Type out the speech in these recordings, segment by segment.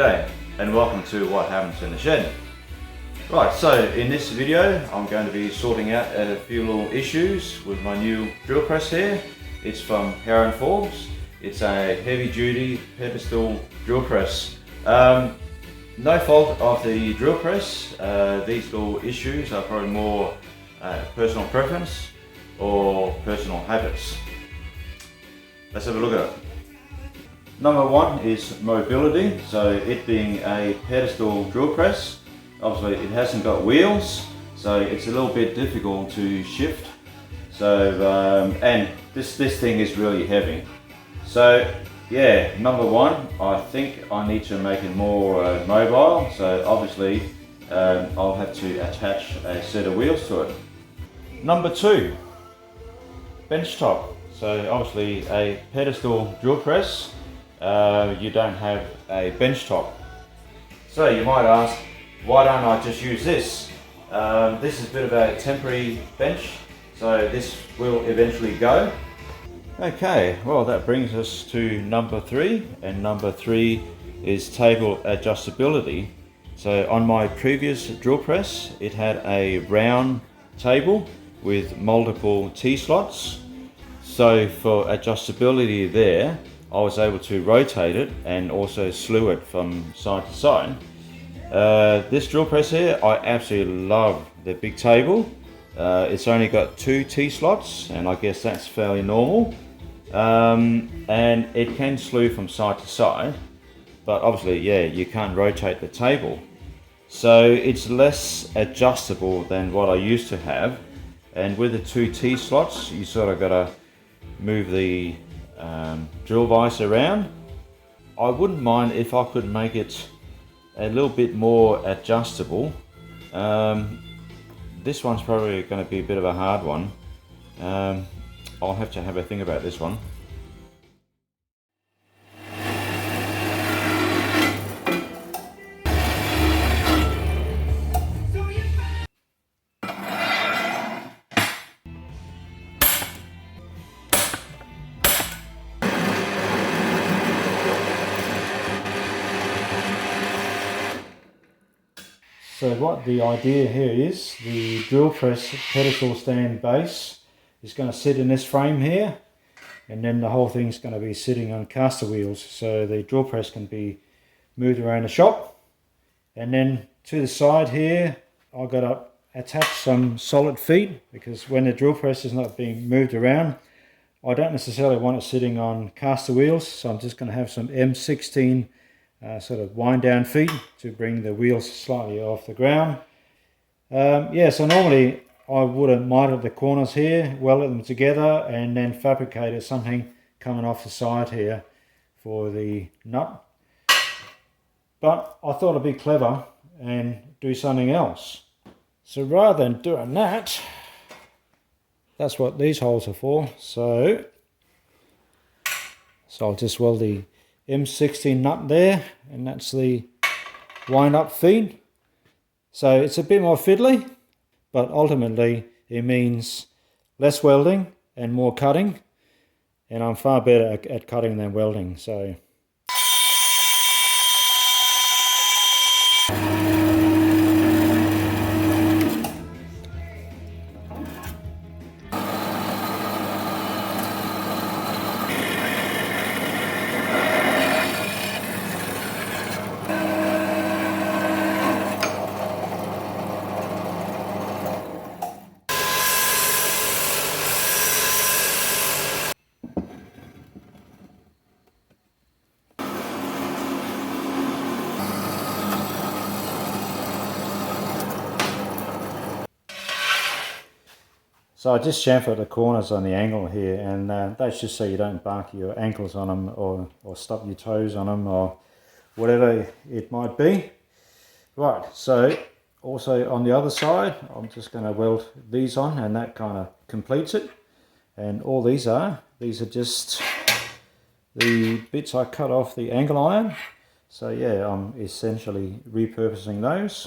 G'day and welcome to What Happens in the Shed. Right, so in this video I'm going to be sorting out a few little issues with my new drill press here. It's from Heron Forbes. It's a heavy duty pedestal drill press. No fault of the drill press. These little issues are probably more personal preference or personal habits. Let's have a look at it. Number one is mobility. So it being a pedestal drill press, obviously it hasn't got wheels, so it's a little bit difficult to shift. So and this thing is really heavy. So yeah, number one, I think I need to make it more mobile. So obviously I'll have to attach a set of wheels to it. Number two, bench top. So obviously a pedestal drill press, you don't have a bench top. So you might ask, why don't I just use this? This is a bit of a temporary bench, so this will eventually go. Okay, well that brings us to number three, and number three is table adjustability. So on my previous drill press, it had a round table with multiple T-slots. So for adjustability there, I was able to rotate it and also slew it from side to side. This drill press here, I absolutely love the big table. It's only got 2 T-slots, and I guess that's fairly normal. And it can slew from side to side, but obviously, yeah, you can't rotate the table. So it's less adjustable than what I used to have. And with the 2 T-slots, you sort of got to move the drill vise around. I wouldn't mind if I could make it a little bit more adjustable. This one's probably going to be a bit of a hard one. I'll have to have a think about this one. So what the idea here is, the drill press pedestal stand base is going to sit in this frame here, and then the whole thing's going to be sitting on caster wheels, so the drill press can be moved around the shop. And then to the side here, I've got to attach some solid feet, because when the drill press is not being moved around, I don't necessarily want it sitting on caster wheels, so I'm just going to have some M16 sort of wind down feet to bring the wheels slightly off the ground. Yeah, so normally I would have mitered the corners here, welded them together, and then fabricated something coming off the side here for the nut. But I thought it'd be clever and do something else. So rather than doing that, that's what these holes are for. So I'll just weld the M16 nut there, and that's the wind up feed. So it's a bit more fiddly, but ultimately it means less welding and more cutting, and I'm far better at cutting than welding. So I just chamfered the corners on the angle here, and that's just so you don't bark your ankles on them or stub your toes on them or whatever it might be. Right, so also on the other side, I'm just going to weld these on, and that kind of completes it. And all these are just the bits I cut off the angle iron. So yeah, I'm essentially repurposing those.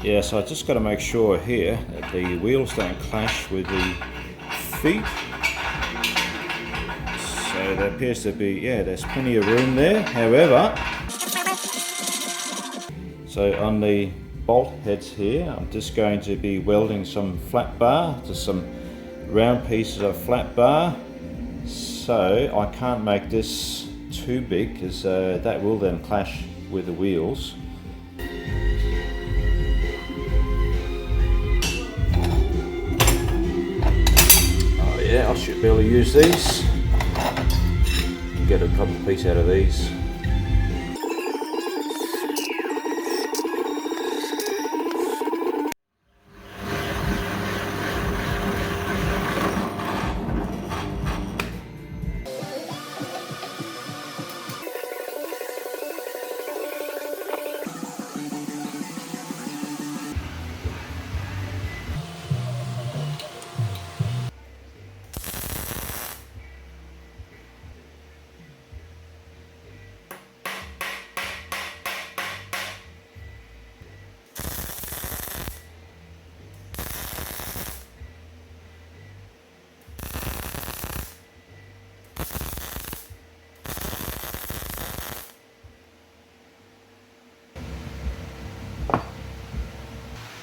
Yeah, so I just got to make sure here that the wheels don't clash with the feet. So there appears to be, yeah, there's plenty of room there. However, so on the bolt heads here, I'm just going to be welding some flat bar to some round pieces of flat bar. So I can't make this too big because that will then clash with the wheels. Oh yeah, I should be able to use these. Get a couple of pieces out of these.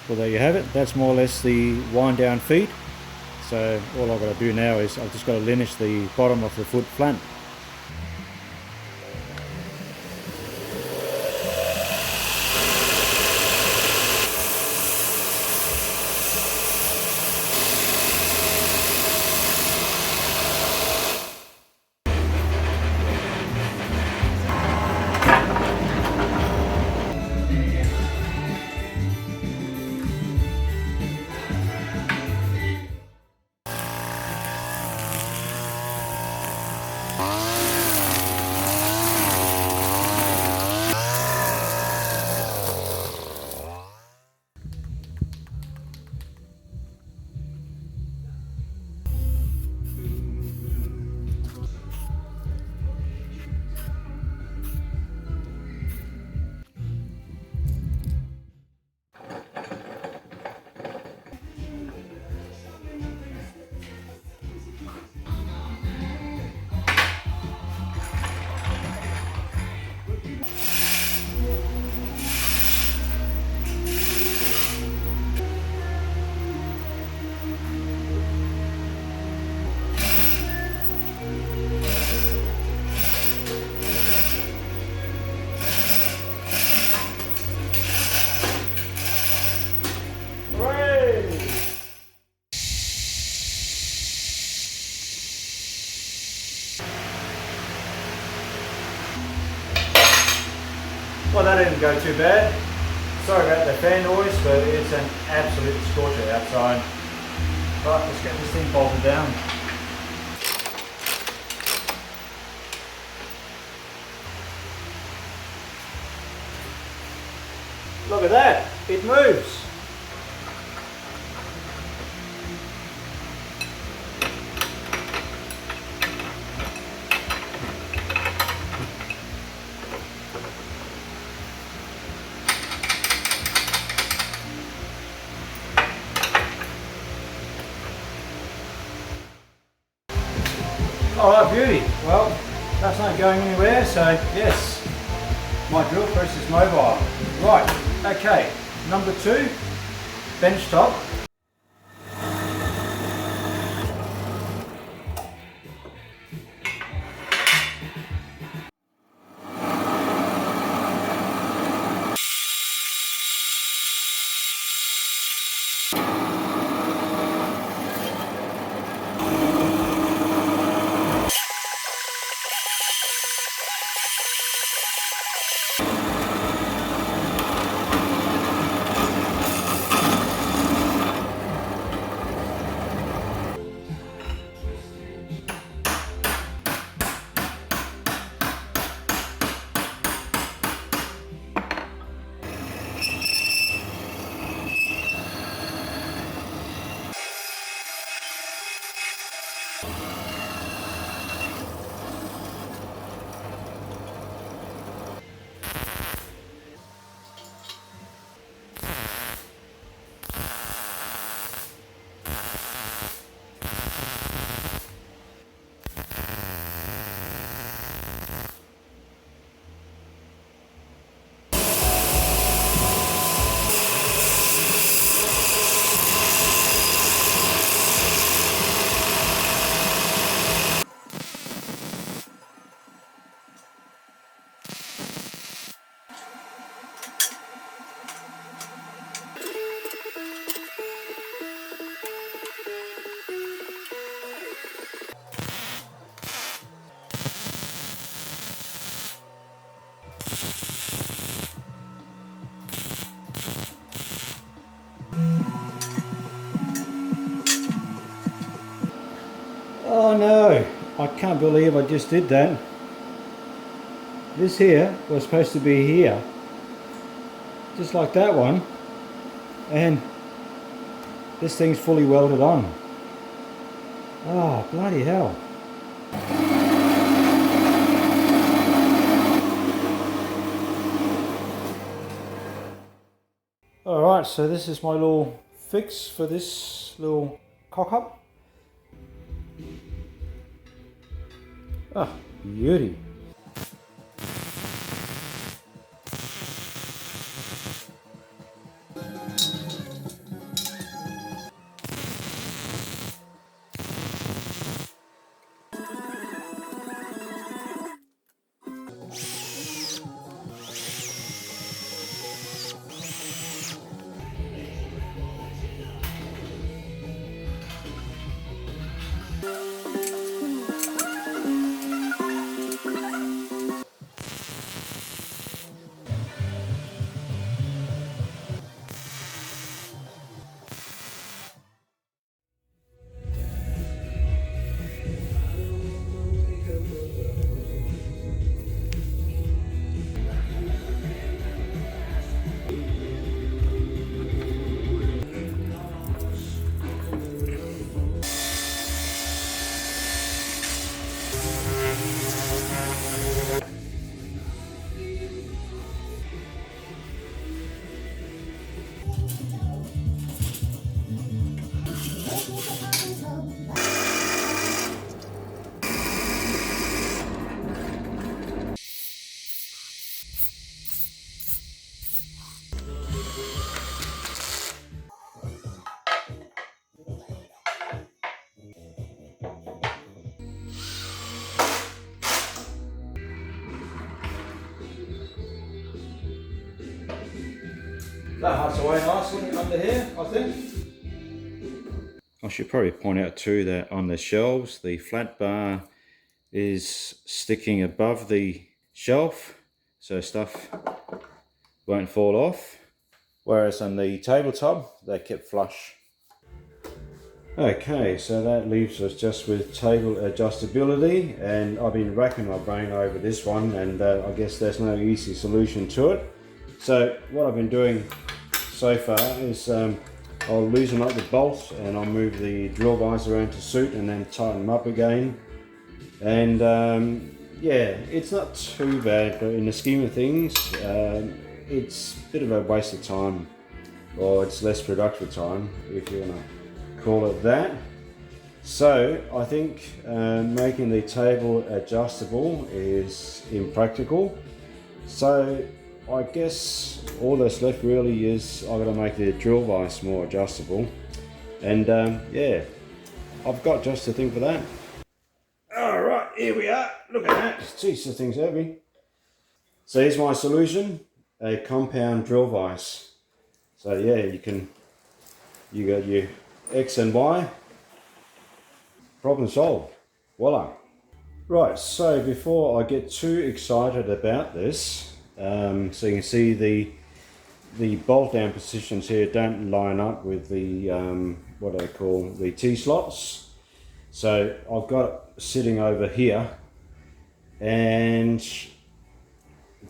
Well, there you have it. That's more or less the wind down feet. So all I've got to do now is I've just got to linish the bottom of the foot flat. Well, that didn't go too bad. Sorry about the fan noise, but it's an absolute scorcher outside. Right, let's get this thing bolted down. Look at that, it moves. Alright, beauty. Well, that's not going anywhere, so yes, my drill press is mobile. Right, okay, number 2, bench top. I can't believe I just did that. This here was supposed to be here, just like that one, and this thing's fully welded on. Oh, bloody hell. Alright, so this is my little fix for this little cock-up. Ah, beauty. That huts away nicely under here, I think. I should probably point out too that on the shelves, the flat bar is sticking above the shelf, so stuff won't fall off. Whereas on the tabletop, they kept flush. Okay, so that leaves us just with table adjustability, and I've been racking my brain over this one, and I guess there's no easy solution to it. So what I've been doing so far is I'll loosen up the bolts and I'll move the drill vise around to suit and then tighten them up again. And yeah, it's not too bad, but in the scheme of things, it's a bit of a waste of time, or it's less productive time, if you want to call it that. So I think making the table adjustable is impractical. So I guess all that's left really is I've got to make the drill vise more adjustable. And yeah, I've got just the thing for that. Alright, here we are. Look at that. Jeez, this thing's heavy. So here's my solution, a compound drill vise. So yeah, you got your X and Y, problem solved. Voila. Right, so before I get too excited about this, so you can see the bolt down positions here don't line up with the what I call the T-slots. So I've got it sitting over here, and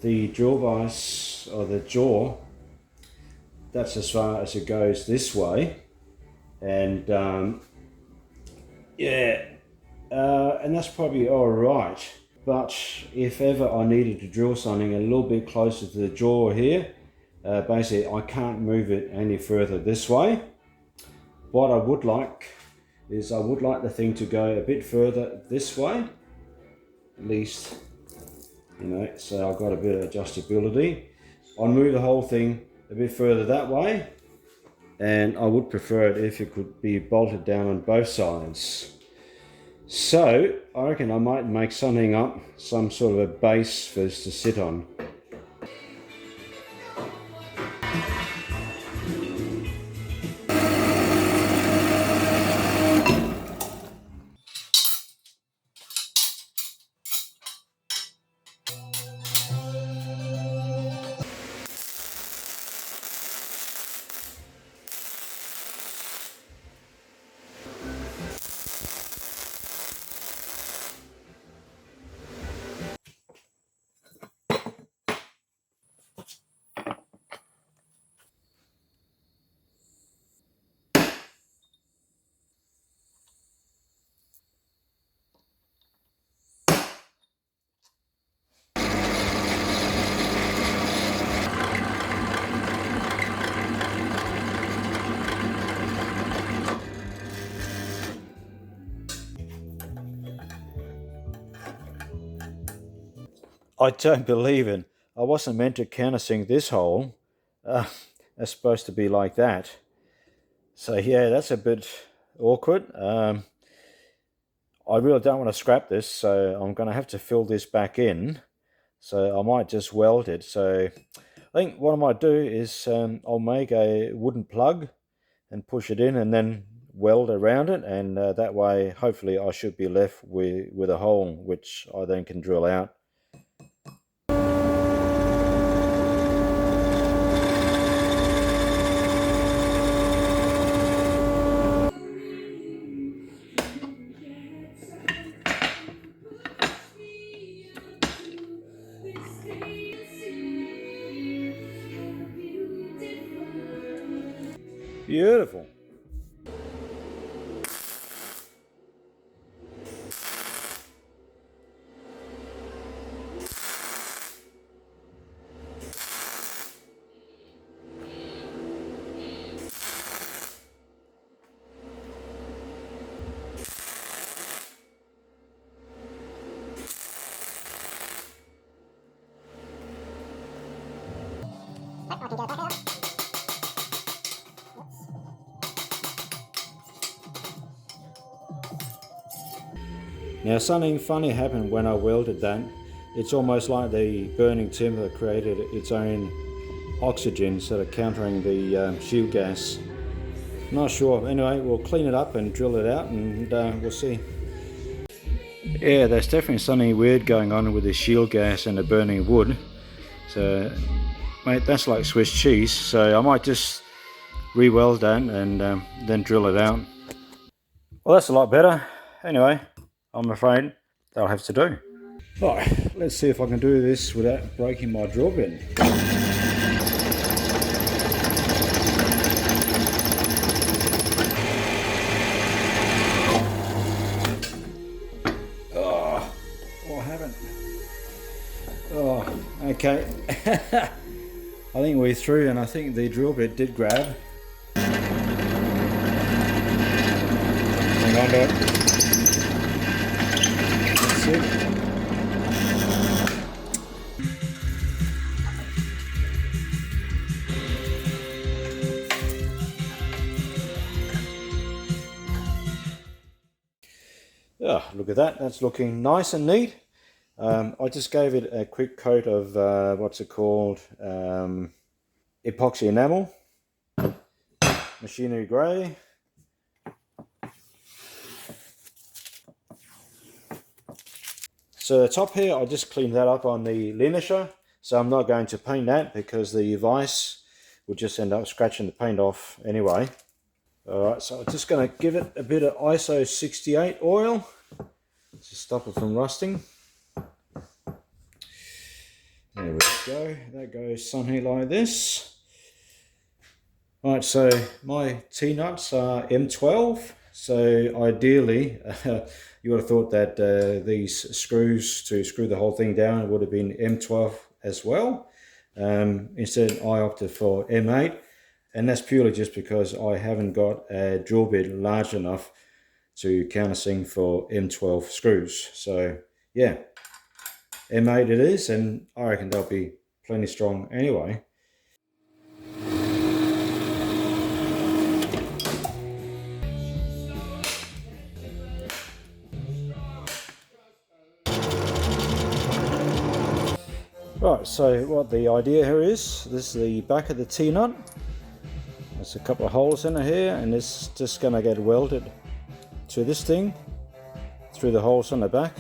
the drill vise, or the jaw, that's as far as it goes this way. And yeah, and that's probably all right. But if ever I needed to drill something a little bit closer to the jaw here, basically I can't move it any further this way. What I would like is I would like the thing to go a bit further this way, at least, you know, so I've got a bit of adjustability. I'll move the whole thing a bit further that way, and I would prefer it if it could be bolted down on both sides. So I reckon I might make something up, some sort of a base for this to sit on. I don't believe it. I wasn't meant to countersink this hole. It's supposed to be like that. So yeah, that's a bit awkward. I really don't want to scrap this, so I'm going to have to fill this back in. So I might just weld it. So I think what I might do is I'll make a wooden plug and push it in and then weld around it, and that way hopefully I should be left with a hole which I then can drill out. Beautiful. Now something funny happened when I welded that. It's almost like the burning timber created its own oxygen instead of countering the shield gas. Not sure. Anyway, we'll clean it up and drill it out, and we'll see. Yeah, there's definitely something weird going on with the shield gas and the burning wood. So, mate, that's like Swiss cheese. So I might just re-weld that and then drill it out. Well, that's a lot better. Anyway, I'm afraid that'll have to do. Right, let's see if I can do this without breaking my drill bit. Oh, I haven't. Oh, okay. I think we're through, and I think the drill bit did grab. Hang on to it. That's it. Oh, look at that, that's looking nice and neat. I just gave it a quick coat of, what's it called, epoxy enamel, machinery grey. So the top here, I just cleaned that up on the linisher, so I'm not going to paint that because the vise would just end up scratching the paint off anyway. Alright, so I'm just going to give it a bit of ISO 68 oil to stop it from rusting. There we go, that goes something like this. Alright, so my T-nuts are M12, so ideally you would have thought that these screws to screw the whole thing down would have been M12 as well. Instead I opted for M8, and that's purely just because I haven't got a drill bit large enough to countersink for M12 screws. So yeah, M8 it is, and I reckon they'll be plenty strong anyway. Right, so what the idea here is, this is the back of the T-nut. There's a couple of holes in it here, and it's just going to get welded to this thing through the holes on the back.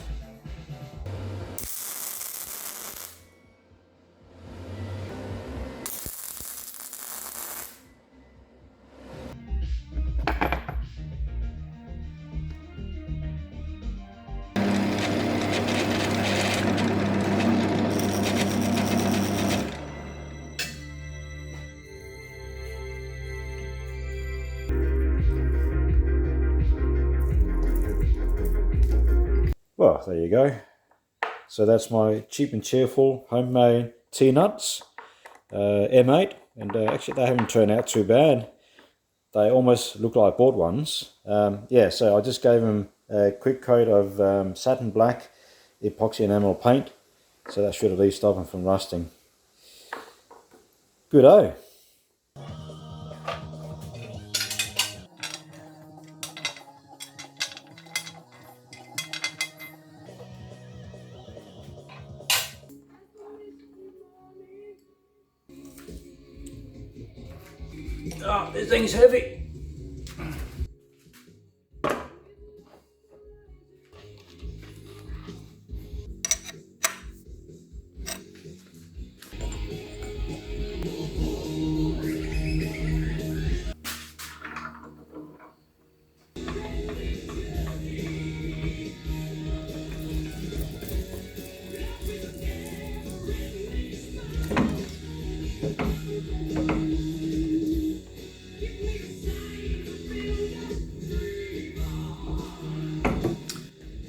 Well, there you go. So that's my cheap and cheerful homemade T-nuts, M8, and actually they haven't turned out too bad. They almost look like bought ones. Yeah, so I just gave them a quick coat of satin black epoxy enamel paint, So that should at least stop them from rusting. Good-o. Oh, this thing's heavy.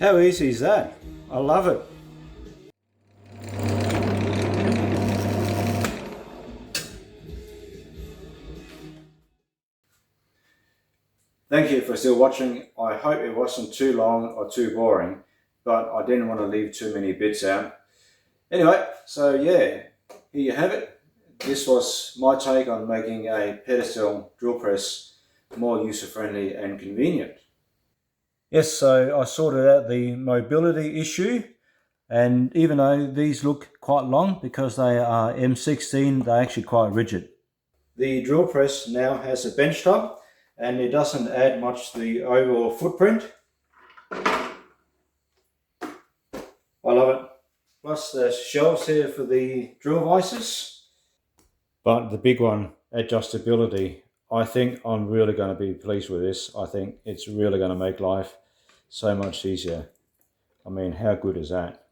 How easy is that? I love it. Thank you for still watching. I hope it wasn't too long or too boring, but I didn't want to leave too many bits out. Anyway, so yeah, here you have it. This was my take on making a pedestal drill press more user-friendly and convenient. Yes, so I sorted out the mobility issue, and even though these look quite long because they are M16, they're actually quite rigid. The drill press now has a bench top, and it doesn't add much to the overall footprint. I love it. Plus the shelves here for the drill vices. But the big one, adjustability. I think I'm really going to be pleased with this. I think it's really going to make life so much easier. I mean, how good is that?